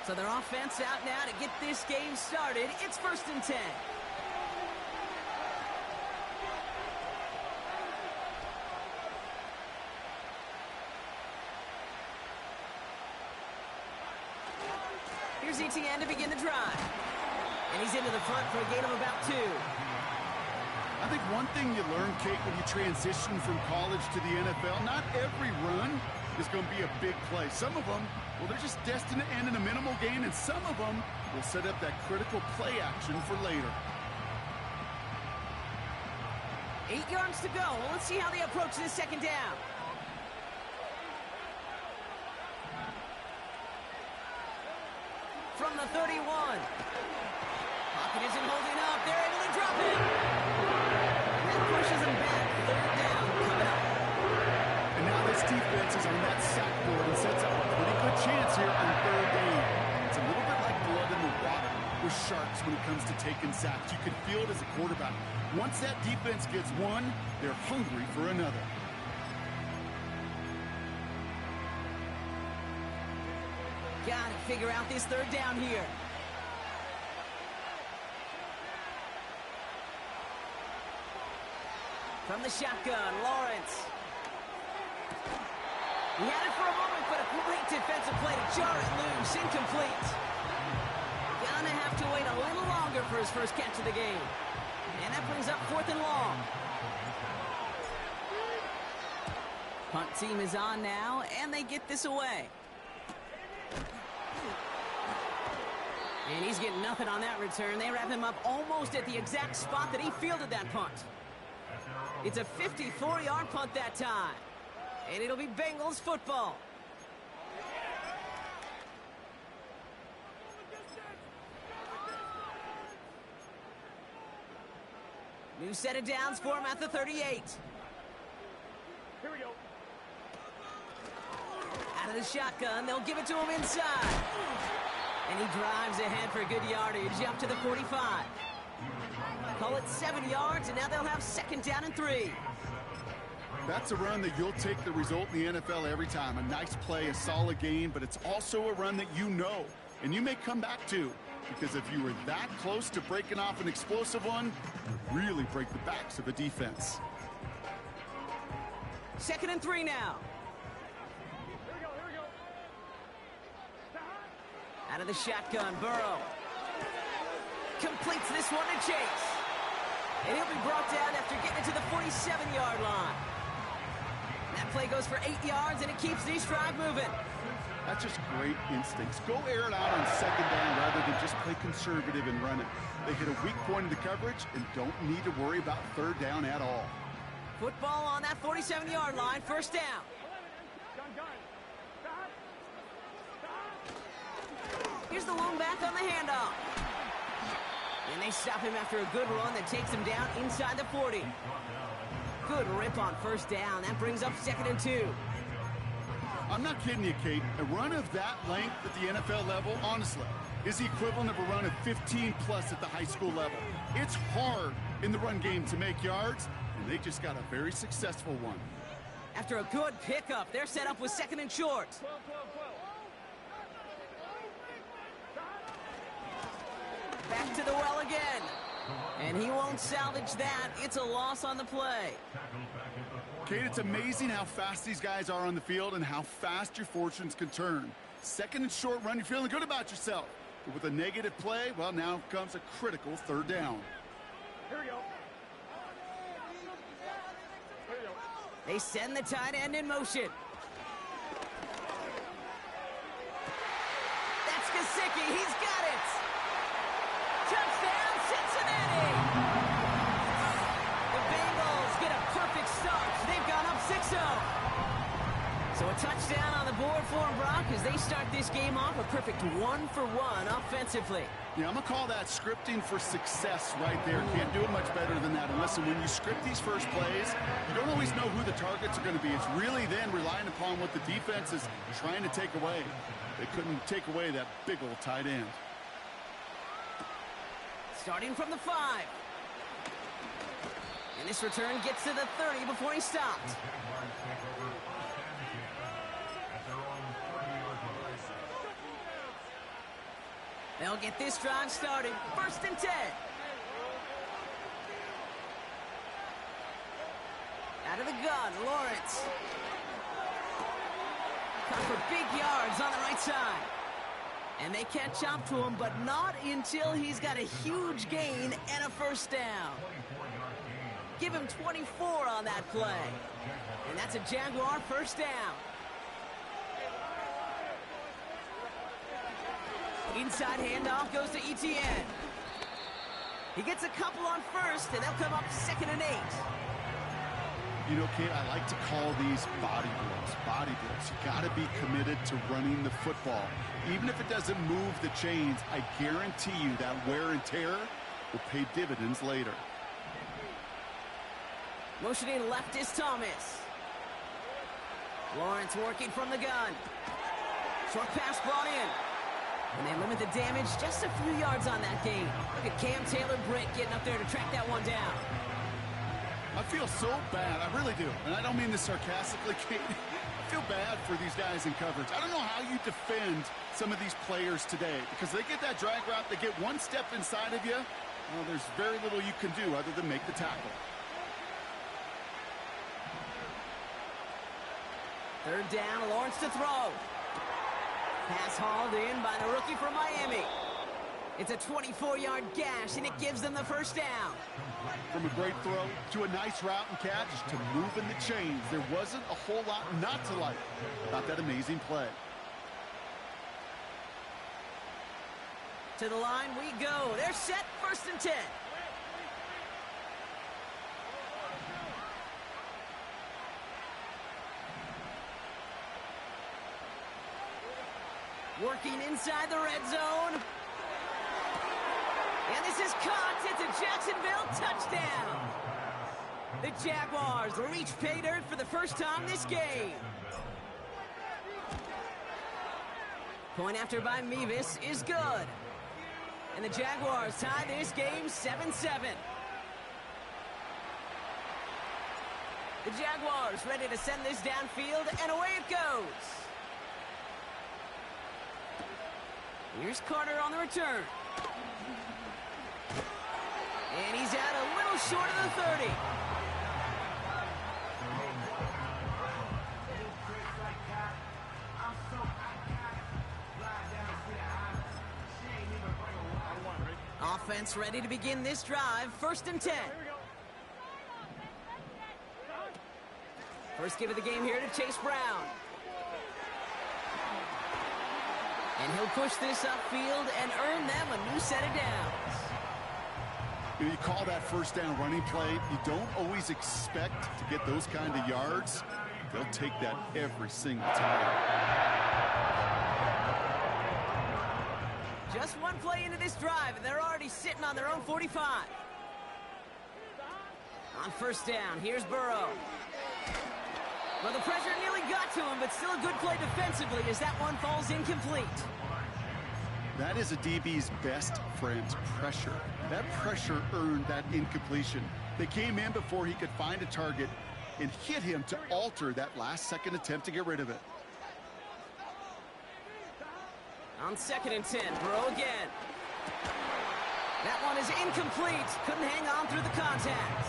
So their offense out now to get this game started. It's 1st and 10. Here's Etienne to begin the drive. And he's into the front for a gain of about 2. I think one thing you learn, Kate, when you transition from college to the NFL, not every run is going to be a big play. Some of them, well, they're just destined to end in a minimal gain, and some of them will set up that critical play action for later. 8 yards to go. Well, let's see how they approach this 2nd down. From the 31. Pocket isn't holding up. They're able to drop it. And that pushes them back. 3rd down coming up. And now this defense is on that sack board and sets up a pretty good chance here on 3rd down. It's a little bit like blood in the water with Sharks when it comes to taking sacks. You can feel it as a quarterback. Once that defense gets one, they're hungry for another. Got to figure out this 3rd down here. From the shotgun, Lawrence. He had it for a moment, but a great defensive play to jar it loose. Incomplete. Gonna have to wait a little longer for his first catch of the game. And that brings up 4th and long. Punt team is on now, and they get this away. And he's getting nothing on that return. They wrap him up almost at the exact spot that he fielded that punt. It's a 54-yard punt that time. And it'll be Bengals football. New set of downs for him at the 38. Here we go. Out of the shotgun, they'll give it to him inside. And he drives ahead for good yardage up to the 45. Call it 7 yards, and now they'll have 2nd down and 3. That's a run that you'll take the result in the NFL every time. A nice play, a solid gain, but it's also a run that you know, and you may come back to. Because if you were that close to breaking off an explosive one, you really break the backs of a defense. 2nd and 3 now. Here we go, here we go. Out of the shotgun, Burrow. Completes this one to Chase. And he'll be brought down after getting it to the 47-yard line. That play goes for 8 yards, and it keeps this drive moving. That's just great instincts. Go air it out on 2nd down rather than just play conservative and run it. They hit a weak point in the coverage and don't need to worry about 3rd down at all. Football on that 47-yard line, 1st down. Here's the lone back on the handoff. And they stop him after a good run that takes him down inside the 40. Good rip on 1st down. That brings up 2nd and 2. I'm not kidding you, Kate. A run of that length at the NFL level, honestly, is the equivalent of a run of 15-plus at the high school level. It's hard in the run game to make yards, and they just got a very successful one. After a good pickup, they're set up with 2nd and short. Back to the well again. And he won't salvage that. It's a loss on the play. Kate, it's amazing how fast these guys are on the field and how fast your fortunes can turn. 2nd and short run, you're feeling good about yourself. But with a negative play, well, now comes a critical 3rd down. Here we go. Here we go. They send the tight end in motion. That's Gesicki. He's got it. Touchdown, Cincinnati. The Bengals get a perfect start. They've gone up 6-0. So a touchdown on the board for them, Brock, as they start this game off a perfect 1-for-1 offensively. Yeah, I'm going to call that scripting for success right there. Can't do it much better than that. And listen, when you script these first plays, you don't always know who the targets are going to be. It's really then relying upon what the defense is trying to take away. They couldn't take away that big old tight end. Starting from the 5. And this return gets to the 30 before he stopped. They'll get this drive started. 1st and 10. Out of the gun, Lawrence. Cut for big yards on the right side. And they catch up to him, but not until he's got a huge gain and a 1st down. Give him 24 on that play. And that's a Jaguar 1st down. Inside handoff goes to Etienne. He gets a couple on 1st, and they'll come up 2nd and 8. You know, Kate, I like to call these body blows. Body blows. You got to be committed to running the football. Even if it doesn't move the chains, I guarantee you that wear and tear will pay dividends later. Motioning left is Thomas. Lawrence working from the gun. Short pass brought in. And they limit the damage just a few yards on that gain. Look at Cam Taylor-Britt getting up there to track that one down. I feel so bad. I really do. And I don't mean this sarcastically, Kate. I feel bad for these guys in coverage. I don't know how you defend some of these players today, because they get that drag route, they get one step inside of you. Well, there's very little you can do other than make the tackle. 3rd down, Lawrence to throw. Pass hauled in by the rookie from Miami. It's a 24-yard gash, and it gives them the 1st down. From a great throw to a nice route and catch to moving the chains, there wasn't a whole lot not to like about that amazing play. To the line we go. They're set, 1st and 10. Working inside the red zone. And this is caught. It's a Jacksonville touchdown. The Jaguars reach pay dirt for the 1st time this game. Point after by Mevis is good. And the Jaguars tie this game 7-7. The Jaguars ready to send this downfield, and away it goes. Here's Carter on the return. And he's out a little short of the 30. Offense ready to begin this drive. 1st and 10. First give of the game here to Chase Brown. And he'll push this upfield and earn them a new set of downs. You call that 1st down running play. You don't always expect to get those kind of yards. They'll take that every single time. Just one play into this drive, and they're already sitting on their own 45. On 1st down, here's Burrow. Well, the pressure nearly got to him, but still a good play defensively as that one falls incomplete. That is a DB's best friend, pressure. That pressure earned that incompletion. They came in before he could find a target and hit him to alter that last-second attempt to get rid of it. On 2nd and 10, Burrow again. That one is incomplete. Couldn't hang on through the contact.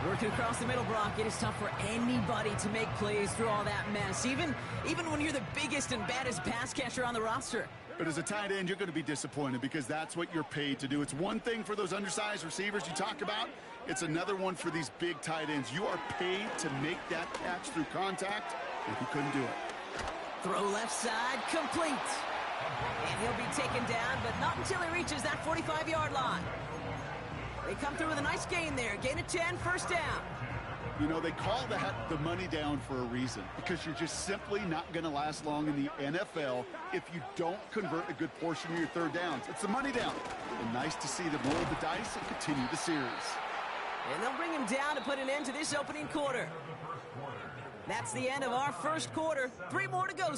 Working across the middle, Brock. It is tough for anybody to make plays through all that mess, even when you're the biggest and baddest pass catcher on the roster. But as a tight end, you're going to be disappointed because that's what you're paid to do. It's one thing for those undersized receivers you talk about. It's another one for these big tight ends. You are paid to make that catch through contact, and he couldn't do it. Throw left side, complete. And he'll be taken down, but not until he reaches that 45-yard line. They come through with a nice gain there. Gain of 10, 1st down. You know, they call that the money down for a reason, because you're just simply not going to last long in the NFL if you don't convert a good portion of your 3rd downs. It's the money down. And nice to see them roll the dice and continue the series. And they'll bring him down to put an end to this opening quarter. That's the end of our 1st quarter. 3 more to go.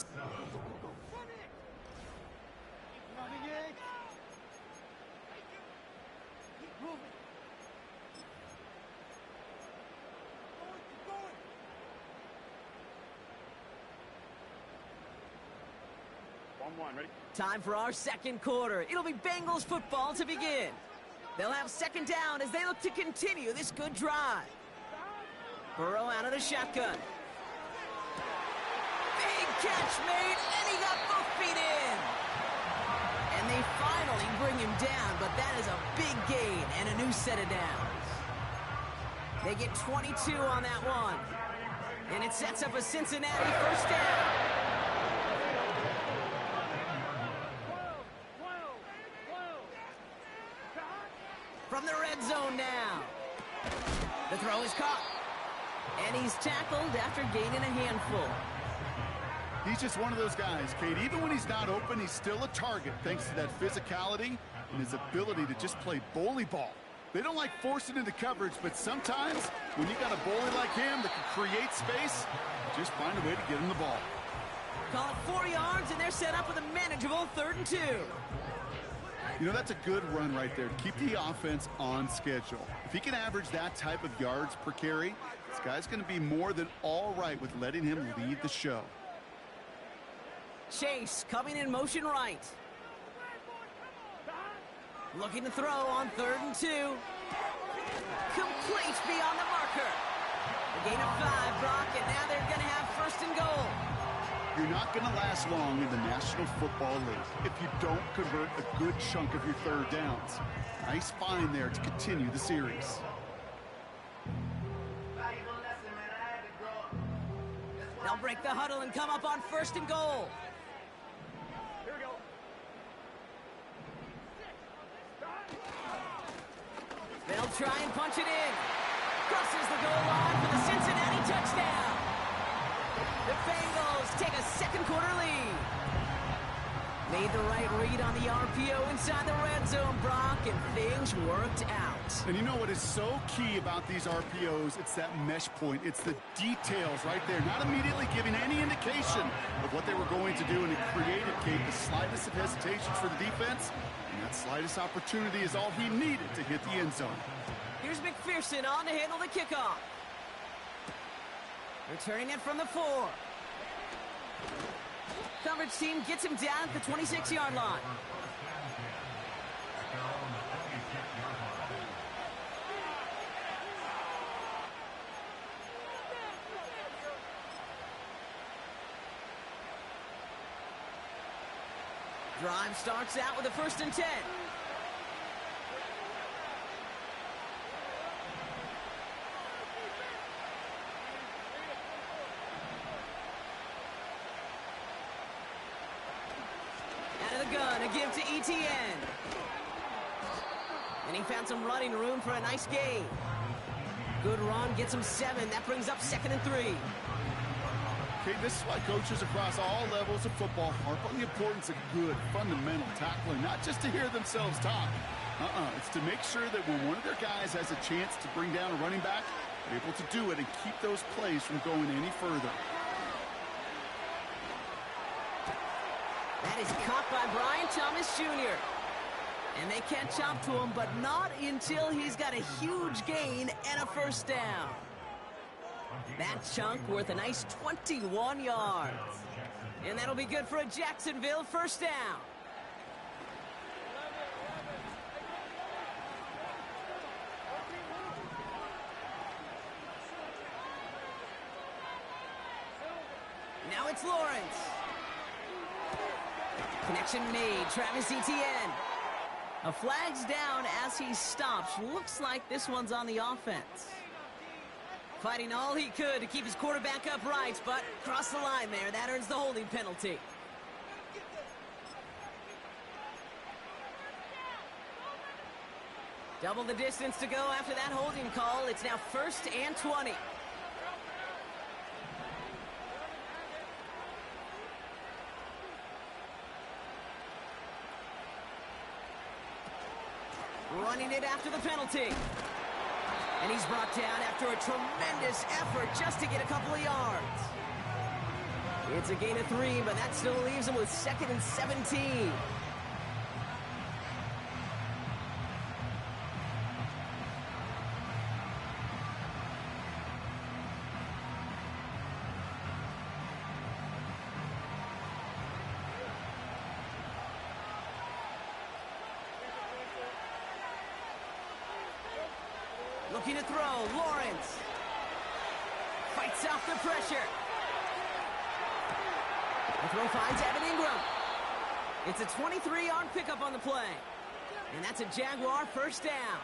One, ready? Time for our second quarter. It'll be Bengals football to begin. They'll have second down as they look to continue this good drive. Burrow out of the shotgun. Big catch made, and he got both feet in. And they finally bring him down, but that is a big gain and a new set of downs. They get 22 on that one. And it sets up a Cincinnati first down. From the red zone now. The throw is caught. And he's tackled after gaining a handful. He's just one of those guys, Kate. Even when he's not open, he's still a target thanks to that physicality and his ability to just play bully ball. They don't like forcing into coverage, but sometimes when you got a bully like him that can create space, just find a way to get him the ball. Call it 4 yards, and they're set up with a manageable 3rd and 2. You know, that's a good run right there to keep the offense on schedule. If he can average that type of yards per carry, this guy's going to be more than all right with letting him lead the show. Chase coming in motion right. Looking to throw on 3rd and 2. Complete beyond the marker. A gain of 5, Brock, and now they're going to have 1st and goal. You're not going to last long in the National Football League if you don't convert a good chunk of your 3rd downs. Nice find there to continue the series. They'll break the huddle and come up on 1st and goal. Here we go. They'll try and punch it in. Crosses the goal line for the Cincinnati touchdown. The Bengals take a 2nd quarter lead. Made the right read on the RPO inside the red zone, Brock, and things worked out. And you know what is so key about these RPOs? It's that mesh point. It's the details right there. Not immediately giving any indication of what they were going to do, and it created, Kate, the slightest of hesitations for the defense. And that slightest opportunity is all he needed to hit the end zone. Here's McPherson on to handle the kickoff. Returning it from the 4. Coverage team gets him down at the 26-yard line. Drive starts out with a 1st and 10. To give to Etienne. And he found some running room for a nice gain. Good run, gets him 7. That brings up 2nd and 3. Okay, this is why coaches across all levels of football harp on the importance of good, fundamental tackling, not just to hear themselves talk. It's to make sure that when one of their guys has a chance to bring down a running back, they're able to do it and keep those plays from going any further. That is caught by Brian Thomas Jr. And they catch up to him, but not until he's got a huge gain and a 1st down. That chunk worth a nice 21 yards. And that'll be good for a Jacksonville 1st down. Now it's Lawrence. Connection made. Travis Etienne. A flag's down as he stops. Looks like this one's on the offense. Fighting all he could to keep his quarterback upright, but crossed the line there. That earns the holding penalty. Double the distance to go after that holding call. It's now 1st and 20. Running it after the penalty. And he's brought down after a tremendous effort just to get a couple of yards. It's a gain of 3, but that still leaves him with 2nd and 17. Looking to throw, Lawrence. Fights off the pressure. The throw finds Evan Ingram. It's a 23-yard pickup on the play. And that's a Jaguar first down.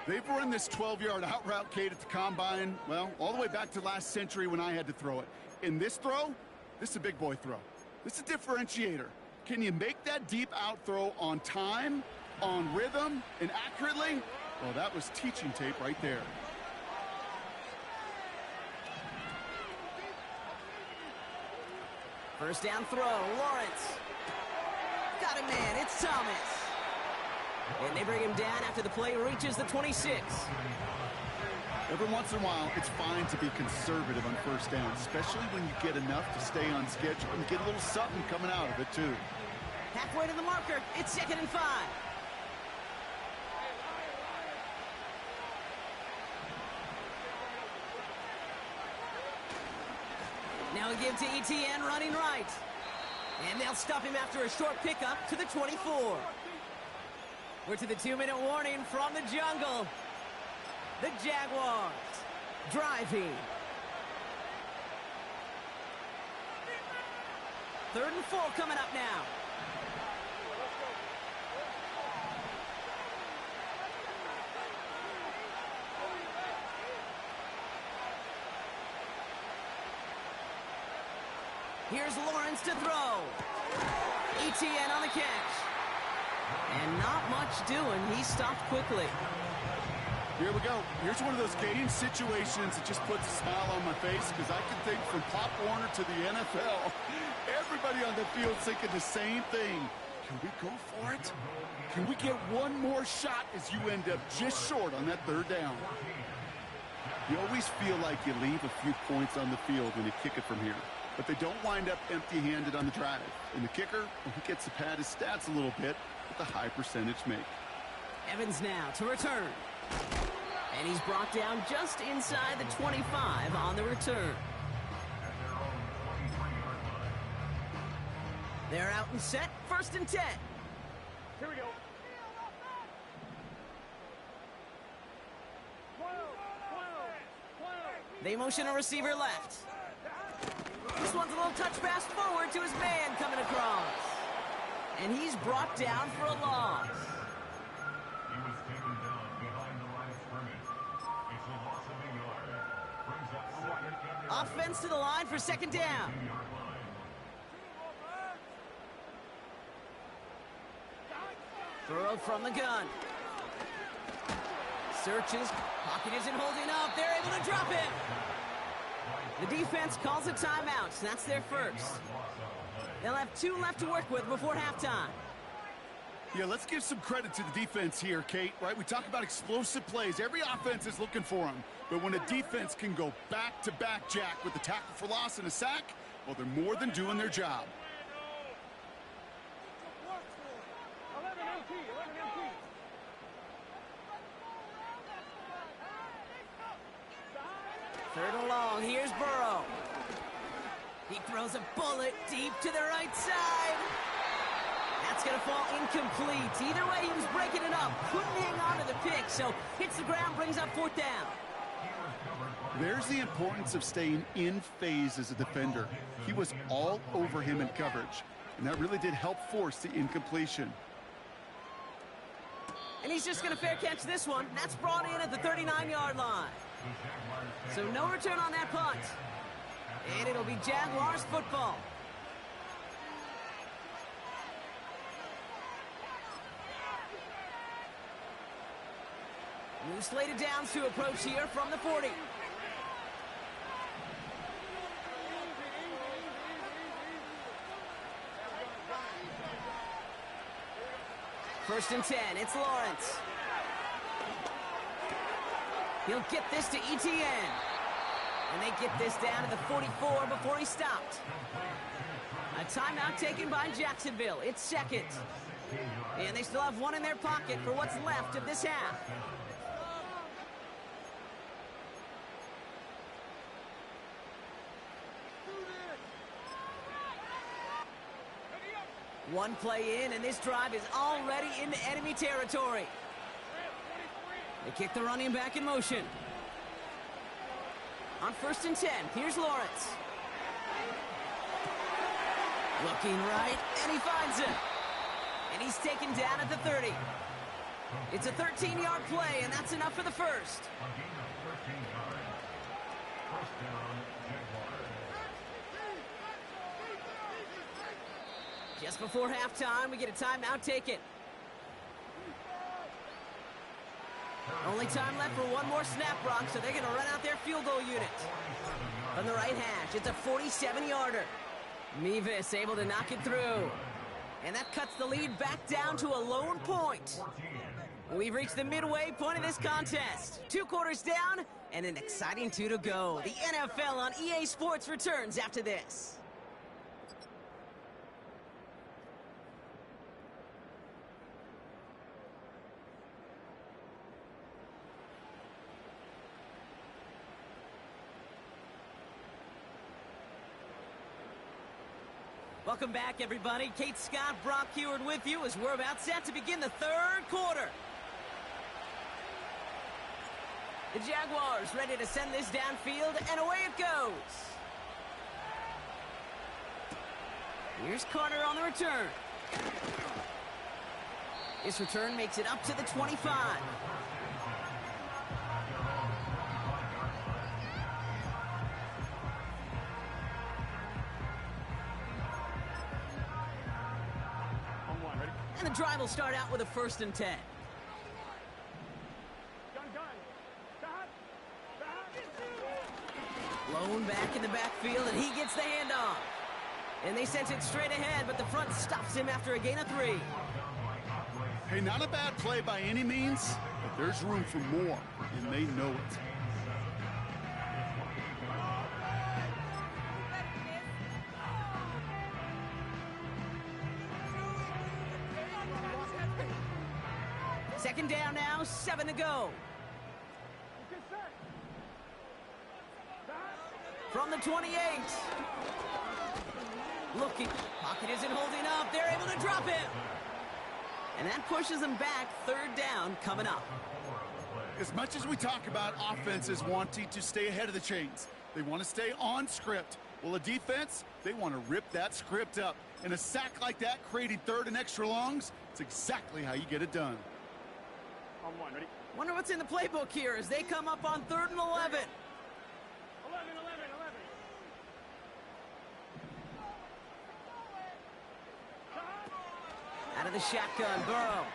They've run this 12-yard out route, Kate, at the Combine, well, all the way back to last century when I had to throw it. In this throw, this is a big boy throw. This is a differentiator. Can you make that deep out throw on time, on rhythm, and accurately? Well, that was teaching tape right there. First down throw, Lawrence. Got it, man, it's Thomas. And they bring him down after the play reaches the 26. Every once in a while, it's fine to be conservative on first down, especially when you get enough to stay on schedule and get a little something coming out of it, too. Halfway to the marker, it's 2nd and 5. Now a give to ETN running right. And they'll stop him after a short pickup to the 24. We're to the 2-minute warning from the jungle. The Jaguars driving. 3rd and 4 coming up now. Here's Lawrence to throw. ETN on the catch. And not much doing. He stopped quickly. Here we go. Here's one of those game situations that just puts a smile on my face because I can think from Pop Warner to the NFL. Everybody on the field thinking the same thing. Can we go for it? Can we get one more shot as you end up just short on that 3rd down? You always feel like you leave a few points on the field when you kick it from here. But they don't wind up empty-handed on the drive. And the kicker, well, he gets to pad his stats a little bit with a high percentage make. Evans now to return. And he's brought down just inside the 25 on the return. They're out and set, 1st and 10. Here we go. 12. They motion a receiver left. This one's a little touch pass forward to his man coming across. And he's brought down for a loss. He was taken down behind the line of scrimmage. It's a loss of a yard. Brings up 2nd and Offense to the line for 2nd down. 2-yard line. Throw from the gun. Searches. Pocket isn't holding up. They're able to drop him. The defense calls a timeout. That's their first. They'll have 2 left to work with before halftime. Yeah, let's give some credit to the defense here, Kate, right? We talk about explosive plays. Every offense is looking for them. But when a defense can go back-to-back, Jack, with a tackle for loss and a sack, well, they're more than doing their job. 11 MT. Third and long. Here's Burrow. He throws a bullet deep to the right side. That's That's going to fall incomplete. Either way, he was breaking it up. Couldn't hang on to the pick, so hits the ground, brings up 4th down. There's the importance of staying in phase as a defender. He was all over him in coverage, and that really did help force the incompletion. And he's just going to fair catch this one. That's brought in at the 39-yard line. So no return on that punt. And it'll be Jaguars football. New slated downs to approach here from the 40. First and 10, it's Lawrence. He'll get this to Etienne. And they get this down to the 44 before he stopped. A timeout taken by Jacksonville. It's 2nd. And they still have one in their pocket for what's left of this half. One play in, and this drive is already into enemy territory. They kick the running back in motion. On 1st and 10, here's Lawrence. Looking right, and he finds him. And he's taken down at the 30. It's a 13-yard play, and that's enough for the first. Just before halftime, we get a timeout taken. Only time left for one more snap, Brock, so they're going to run out their field goal unit. From the right hash, it's a 47-yarder. Mevis able to knock it through. And that cuts the lead back down to a lone point. We've reached the midway point of this contest. 2 quarters down, and an exciting 2 to go. The NFL on EA Sports returns after this. Welcome back, everybody. Kate Scott, Brock Huard with you as we're about set to begin the 3rd quarter. The Jaguars ready to send this downfield, and away it goes. Here's Carter on the return. This return makes it up to the 25. And the drive will start out with a 1st and 10. Lone back in the backfield, and he gets the handoff. And they sent it straight ahead, but the front stops him after a gain of 3. Hey, not a bad play by any means, but there's room for more, and they know it. Second down now, 7 to go. From the 28. Looking, pocket isn't holding up. They're able to drop him. And that pushes them back. 3rd down coming up. As much as we talk about offenses wanting to stay ahead of the chains, they want to stay on script. Well, a defense, they want to rip that script up. And a sack like that, creating 3rd and extra longs, it's exactly how you get it done. On 1, ready? Wonder what's in the playbook here as they come up on 3rd and 11. 11. Out of the shotgun, Burrow.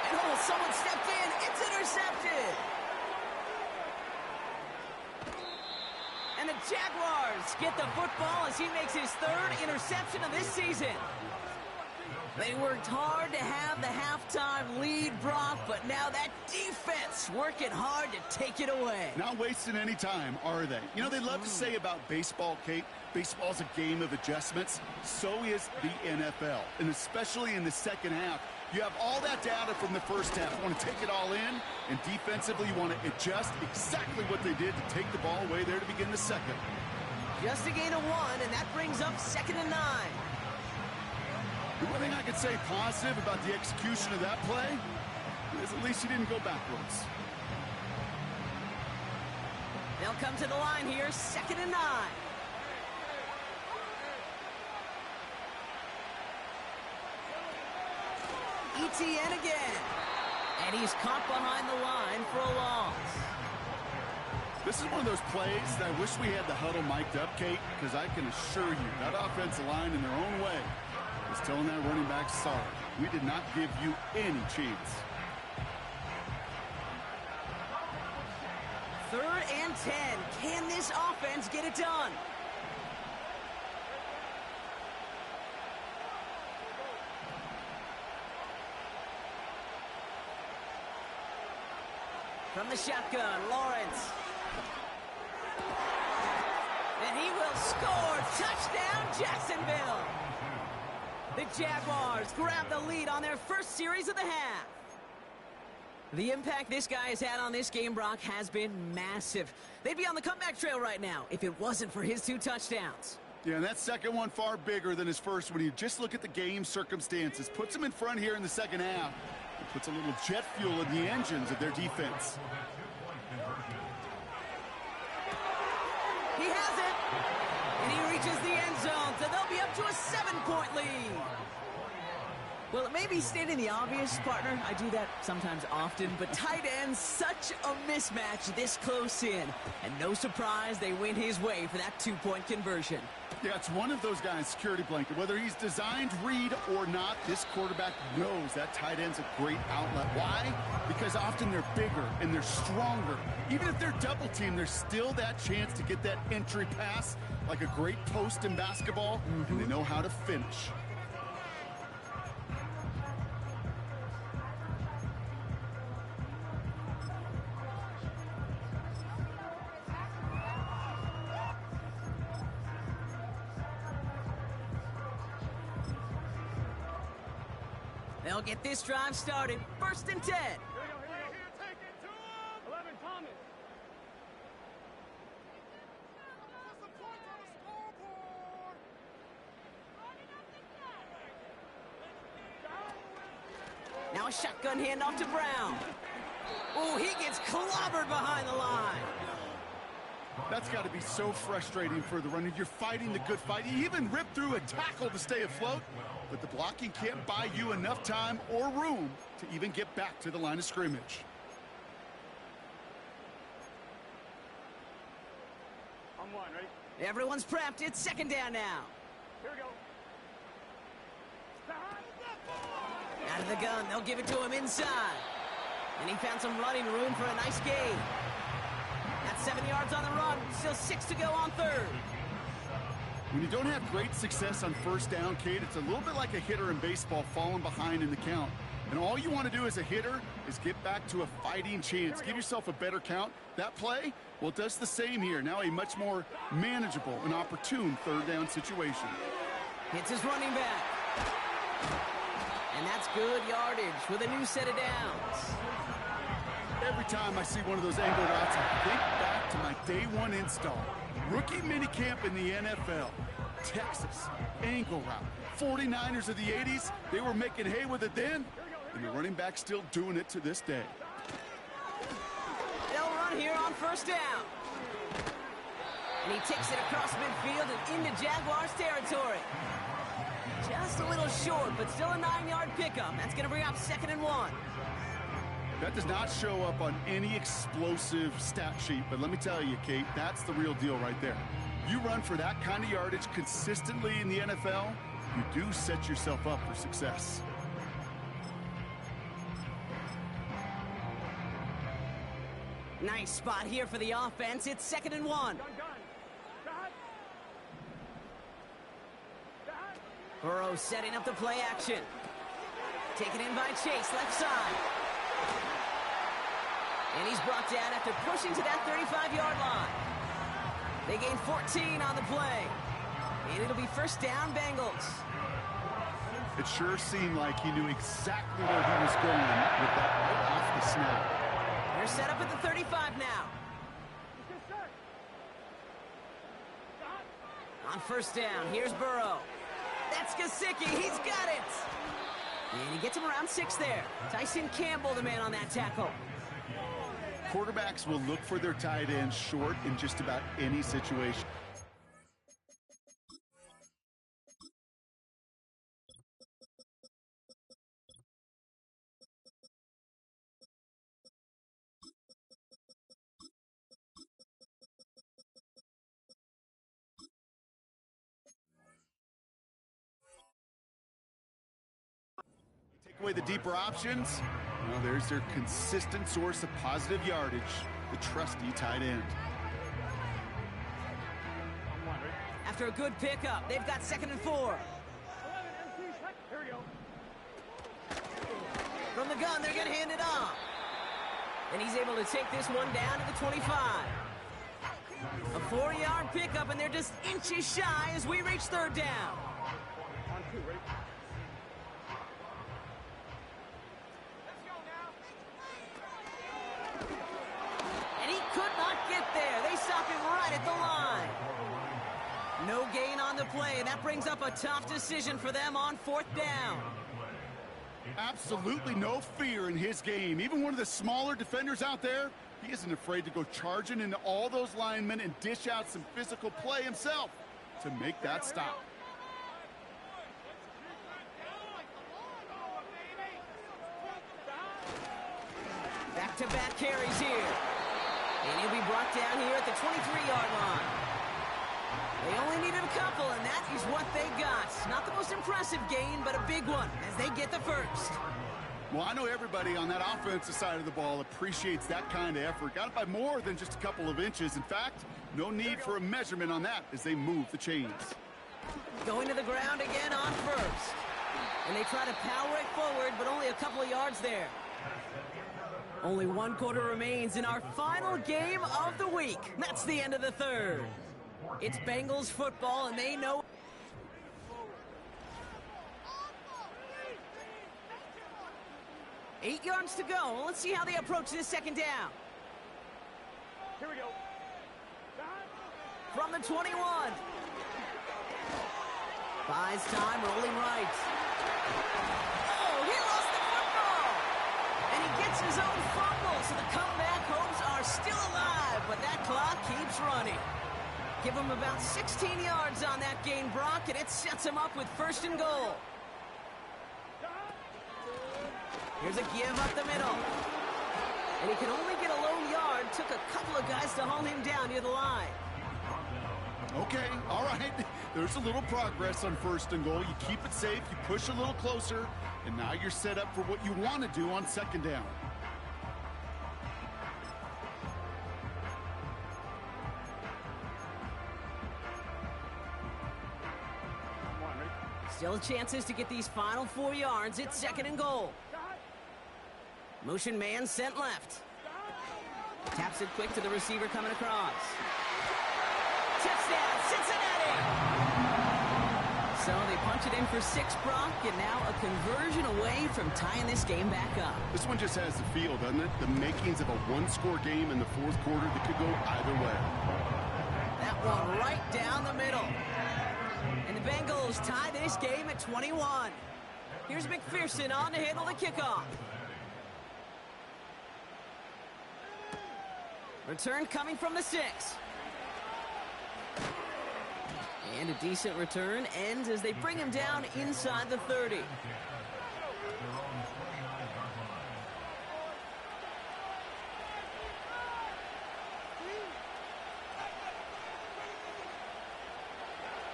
And oh, someone stepped in. It's intercepted. And the Jaguars get the football as he makes his 3rd interception of this season. They worked hard to have the halftime lead, Brock, but now that defense working hard to take it away. Not wasting any time, are they? You know, they love to say about baseball, Kate, baseball's a game of adjustments. So is the NFL, and especially in the second half. You have all that data from the first half. You want to take it all in, and defensively you want to adjust exactly what they did to take the ball away there to begin the second. Just a gain of 1, and that brings up 2nd and 9. The one thing I could say positive about the execution of that play is at least he didn't go backwards. They'll come to the line here, 2nd and 9. ETN again. And he's caught behind the line for a loss. This is one of those plays that I wish we had the huddle mic'd up, Kate, because I can assure you that offensive line in their own way is telling that running back, sorry, we did not give you any chance. 3rd and 10. Can this offense get it done? From the shotgun, Lawrence. And he will score. Touchdown, Jacksonville. The Jaguars grab the lead on their first series of the half. The impact this guy has had on this game, Brock, has been massive. They'd be on the comeback trail right now if it wasn't for his 2 touchdowns. Yeah, and that second one far bigger than his first when you just look at the game circumstances. Puts him in front here in the second half. It puts a little jet fuel in the engines of their defense. He has it. And he reaches the end zone, so they'll be up to a 7-point lead. Well, it may be stating the obvious, partner. I do that sometimes often, but tight ends, such a mismatch this close in. And no surprise, they win his way for that 2-point conversion. Yeah, it's one of those guys, security blanket. Whether he's designed read or not, this quarterback knows that tight end's a great outlet. Why? Because often they're bigger and they're stronger. Even if they're double teamed, there's still that chance to get that entry pass like a great post in basketball, and they know how to finish. They'll get this drive started. 1st and 10. Here we go. Take it to him. 11, Thomas. Now a shotgun handoff to Brown. Oh, he gets clobbered behind the line. That's got to be so frustrating for the runner. You're fighting the good fight. You even rip through a tackle to stay afloat, but the blocking can't buy you enough time or room to even get back to the line of scrimmage. On 1, ready? Everyone's prepped. It's 2nd down now. Here we go. Out of the gun, they'll give it to him inside. And he found some running room for a nice gain. That's 7 yards on the run. Still 6 to go on 3rd. When you don't have great success on 1st down, Kate, it's a little bit like a hitter in baseball falling behind in the count. And all you want to do as a hitter is get back to a fighting chance. Give yourself a better count. That play, well, it does the same here. Now a much more manageable and opportune 3rd down situation. Hits his running back. And that's good yardage with a new set of downs. Every time I see one of those angle routes, I think back to my day 1 install. Rookie minicamp in the NFL. Texas, angle route. 49ers of the 80s, they were making hay with it then, and the running back still doing it to this day. They'll run here on 1st down. And he takes it across midfield and into Jaguars territory. Just a little short, but still a 9-yard pickup. That's going to bring up 2nd and 1. That does not show up on any explosive stat sheet, but let me tell you, Kate, that's the real deal right there. You run for that kind of yardage consistently in the NFL, you do set yourself up for success. Nice spot here for the offense. It's 2nd and 1. Burrow setting up the play action. Taken in by Chase, left side. And he's brought down after pushing to that 35-yard line. They gain 14 on the play. And it'll be 1st down, Bengals. It sure seemed like he knew exactly where he was going with that right off the snap. They're set up at the 35 now. On 1st down, here's Burrow. That's Gesicki. He's got it. And he gets him around 6 there. Tyson Campbell, the man on that tackle. Quarterbacks will look for their tight end short in just about any situation. Take away the deeper options. Well, there's their consistent source of positive yardage, the trusty tight end. After a good pickup, they've got 2nd and 4. Here we go. From the gun, they're going to hand it off. And he's able to take this one down to the 25. A 4-yard pickup, and they're just inches shy as we reach 3rd down. On 2, ready? And he could not get there. They stop him right at the line. No gain on the play, and that brings up a tough decision for them on 4th down. Absolutely no fear in his game. Even one of the smaller defenders out there, he isn't afraid to go charging into all those linemen and dish out some physical play himself to make that stop. Back-to-back carries here. And he'll be brought down here at the 23-yard line. They only needed a couple, and that is what they got. Not the most impressive gain, but a big one as they get the first. Well, I know everybody on that offensive side of the ball appreciates that kind of effort. Got it by more than just a couple of inches. In fact, no need for a measurement on that as they move the chains. Going to the ground again on 1st. And they try to power it forward, but only a couple of yards there. Only 1 quarter remains in our final game of the week. That's the end of the 3rd. It's Bengals football, and they know. Eight yards to go. Let's see how they approach this 2nd down. Here we go. From the 21. Buys time, rolling right. Oh, he lost the football! And he gets his own fumble, so the comeback hopes are still alive, but that clock keeps running. Give him about 16 yards on that gain, Brock, and it sets him up with 1st and goal. Here's a give up the middle. And he can only get a lone yard. Took a couple of guys to haul him down near the line. Okay, all right. There's a little progress on 1st and goal. You keep it safe, you push a little closer, and now you're set up for what you want to do on 2nd down. Still chances to get these final 4 yards. It's 2nd and goal. Motion man sent left. Taps it quick to the receiver coming across. Touchdown, Cincinnati! So they punch it in for 6, Brock, and now a conversion away from tying this game back up. This one just has the feel, doesn't it? The makings of a 1-score game in the 4th quarter that could go either way. That one right down the middle. And the Bengals tie this game at 21. Here's McPherson on to handle the kickoff. Return coming from the 6. And a decent return ends as they bring him down inside the 30.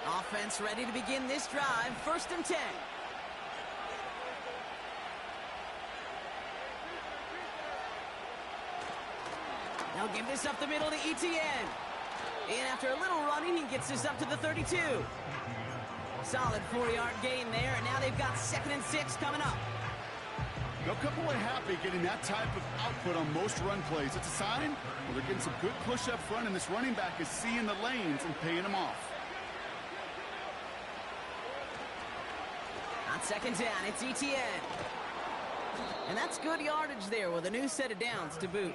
Offense ready to begin this drive. 1st and 10. Now give this up the middle to Etienne. And after a little running, he gets this up to the 32. Solid 4-yard gain there, and now they've got 2nd and 6 coming up. They'll come away happy getting that type of output on most run plays. It's a sign well, they're getting some good push up front, and this running back is seeing the lanes and paying them off. On 2nd down, it's Etienne. And that's good yardage there with a new set of downs to boot.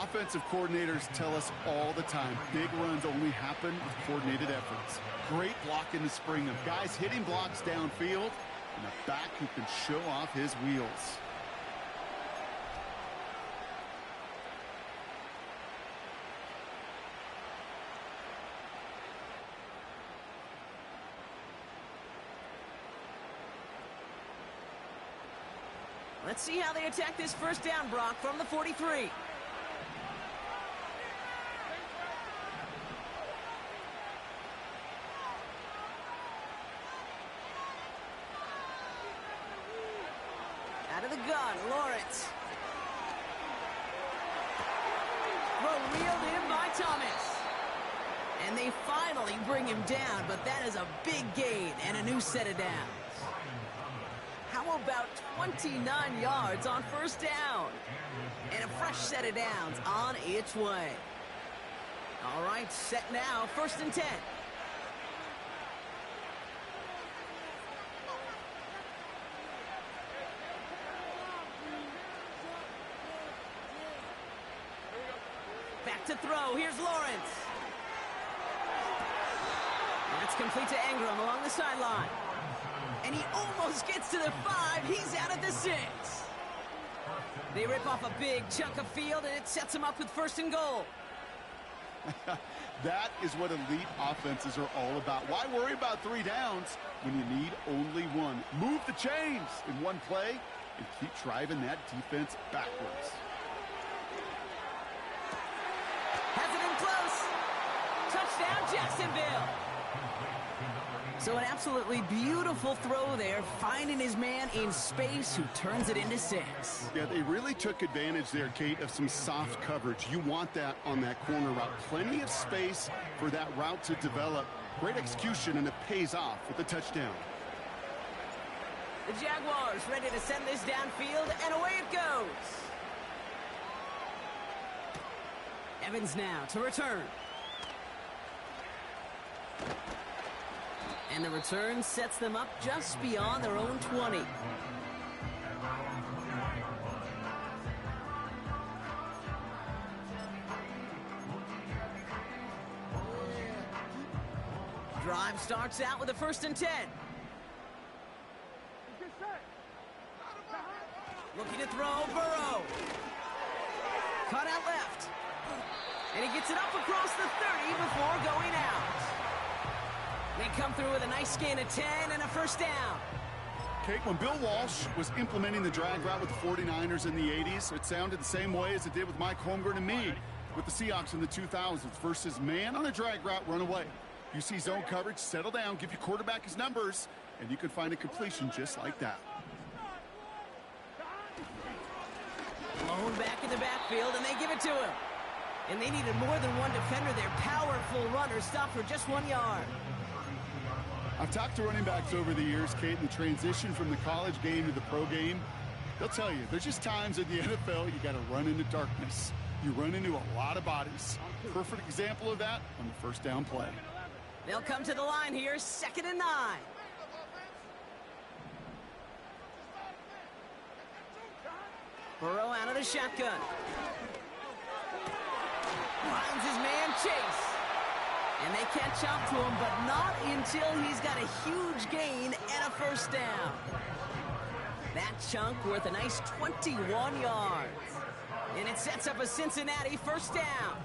Offensive coordinators tell us all the time, big runs only happen with coordinated efforts. Great block in the spring of guys hitting blocks downfield and a back who can show off his wheels. Let's see how they attack this first down, Brock, from the 43. Out of the gun, Lawrence. Throw reeled in by Thomas. And they finally bring him down, but that is a big gain and a new set of downs. How about 29 yards on first down? And a fresh set of downs on its way. All right, set now, 1st and 10. Back to throw, here's Lawrence. That's complete to Ingram along the sideline. And he almost gets to the 5. He's out at the 6. They rip off a big chunk of field, and it sets them up with 1st and goal. That is what elite offenses are all about. Why worry about 3 downs when you need only 1? Move the chains in one play and keep driving that defense backwards. Has it in close. Touchdown, Jacksonville. So an absolutely beautiful throw there, finding his man in space who turns it into 6. Yeah, they really took advantage there, Kate, of some soft coverage. You want that on that corner route. Plenty of space for that route to develop. Great execution, and it pays off with a touchdown. The Jaguars ready to send this downfield, and away it goes. Evans now to return. And the return sets them up just beyond their own 20. Drive starts out with a 1st and 10. Looking to throw, Burrow. Cut out left. And he gets it up across the 30 before going out. They come through with a nice gain of 10 and a 1st down. Kate, when Bill Walsh was implementing the drag route with the 49ers in the 80s, it sounded the same way as it did with Mike Holmgren and me with the Seahawks in the 2000s versus man on a drag route, run away. You see zone coverage, settle down, give your quarterback his numbers, and you can find a completion just like that. Blown back in the backfield, and they give it to him. And they needed more than one defender. Their powerful runner stopped for just 1 yard. I've talked to running backs over the years, Kate, in the transition from the college game to the pro game. They'll tell you, there's just times in the NFL you got to run into darkness. You run into a lot of bodies. Perfect example of that on the 1st down play. They'll come to the line here, 2nd and 9. Burrow out of the shotgun. Finds his man Chase. And they catch up to him, but not until he's got a huge gain and a 1st down. That chunk worth a nice 21 yards. And it sets up a Cincinnati 1st down.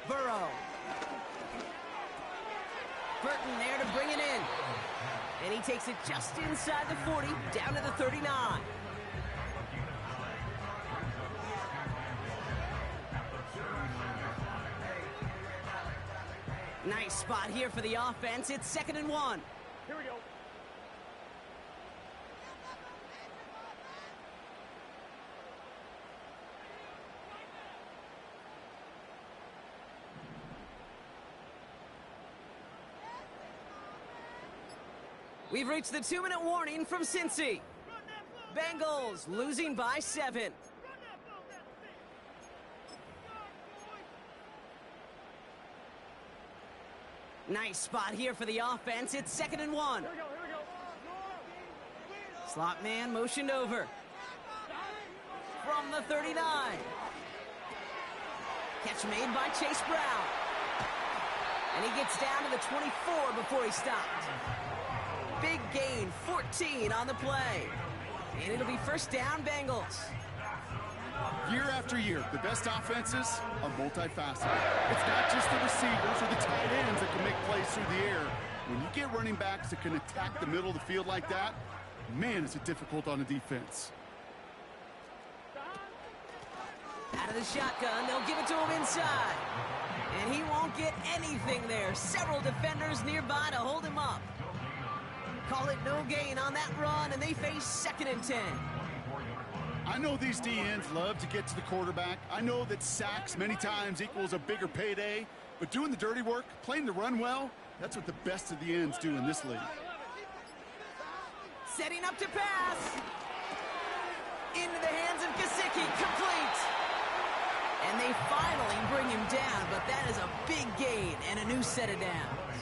Burrow. Burton there to bring it in. And he takes it just inside the 40, down to the 39. Nice spot here for the offense. It's 2nd and 1. Here we go. We've reached the 2-minute warning from Cincy. Bengals losing by 7. Nice spot here for the offense. It's 2nd and 1. Here we go. Slot man motioned over. from the 39. Catch made by Chase Brown. And he gets down to the 24 before he stopped. Big gain, 14 on the play. And it'll be first down, Bengals. Year after year, the best offenses are multifaceted. It's not just the receivers or the tight ends that can make plays through the air. When you get running backs that can attack the middle of the field like that, man, is it difficult on a defense. Out of the shotgun, they'll give it to him inside. And he won't get anything there. Several defenders nearby to hold him up. Call it no gain on that run, and they face 2nd and 10. I know these DNs love to get to the quarterback. I know that sacks many times equals a bigger payday, but doing the dirty work, playing the run well, that's what the best of the ends do in this league. Setting up to pass. Into the hands of Gesicki, complete. And they finally bring him down, but that is a big gain and a new set of downs.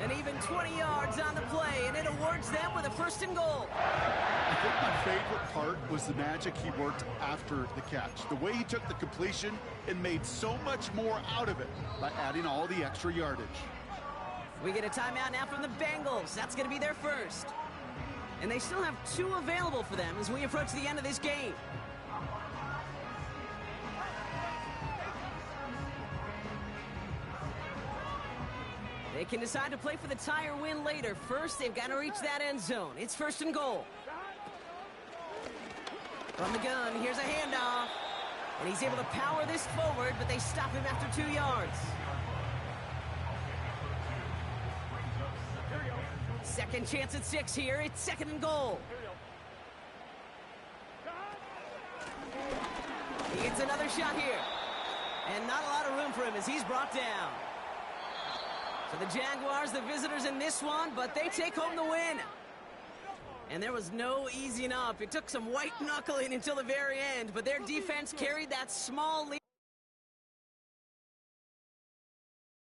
And even 20 yards on the play, and it awards them with a 1st and goal. I think my favorite part was the magic he worked after the catch. The way he took the completion and made so much more out of it by adding all the extra yardage. We get a timeout now from the Bengals. That's going to be their first. And they still have 2 available for them as we approach the end of this game. They can decide to play for the tie or win later. First, they've got to reach that end zone. It's 1st and goal. From the gun, here's a handoff. And he's able to power this forward, but they stop him after 2 yards. Second chance at 6 here. It's 2nd and goal. He gets another shot here. And not a lot of room for him as he's brought down. So the Jaguars, the visitors in this one, but they take home the win. And there was no easing up. It took some white knuckling until the very end, but their defense carried that small lead.